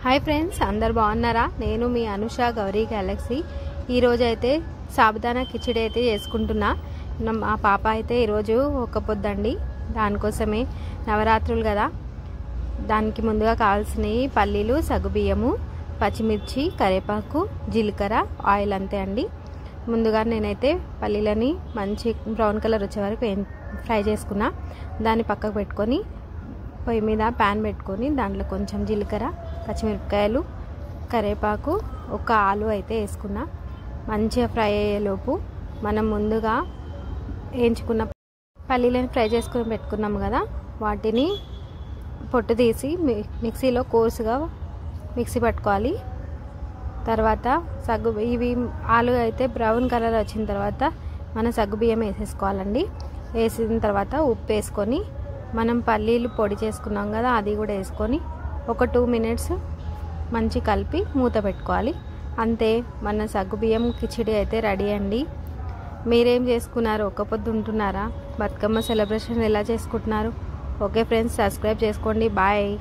Hi friends, అందరు బాగున్నారా? నేను మీ అనుష గౌరీ గెలాక్సీ. ఈరోజు అయితే సాబుదానా కిచిడి అయితే చేసుకుంటున్నా. మా పాప అయితే ఈరోజు ఒక పొద్దండి, దానికోసమే నవరాత్రులు కదా, దానికి ముందుగా కావాల్సినవి పల్లీలు, సగ్గుబియ్యము, పచ్చిమిర్చి, కరివేపాకు, జీలకర్ర, ఆయిల్ అంతే అండి. ముందుగా నేనైతే పల్లీలని మంచి బ్రౌన్ కలర్ వచ్చే వరకు ఫ్రై చేసుకున్నా. దాన్ని పక్కకు పెట్టుకొని పొయ్యి మీద ప్యాన్ పెట్టుకొని దాంట్లో కొంచెం జీలకర్ర, పచ్చిమిరపకాయలు, కరివేపాకు, ఒక ఆలు అయితే వేసుకున్నా. మంచిగా ఫ్రై అయ్యేలోపు మనం ముందుగా వేయించుకున్న పల్లీలను ఫ్రై చేసుకుని పెట్టుకున్నాము కదా, వాటిని పొట్టు తీసి మిక్సీలో కోర్సుగా మిక్సీ పట్టుకోవాలి. తర్వాత ఇవి ఆలు అయితే బ్రౌన్ కలర్ వచ్చిన తర్వాత మనం సగ్గుబియ్యం వేసేసుకోవాలండి. వేసిన తర్వాత ఉప్పు వేసుకొని మనం పల్లీలు పొడి చేసుకున్నాం కదా, అది కూడా వేసుకొని ఒక 2 మినిట్స్ మంచి కలిపి మూత పెట్టుకోవాలి. అంతే, మన సగ్గుబియ్యం కిచిడి అయితే రెడీ అండి. మీరేం చేసుకున్నారు? ఒక్క పొద్దు ఉంటున్నారా? బతుకమ్మ సెలబ్రేషన్ ఎలా చేసుకుంటున్నారు? ఓకే ఫ్రెండ్స్, సబ్స్క్రైబ్ చేసుకోండి. బాయ్.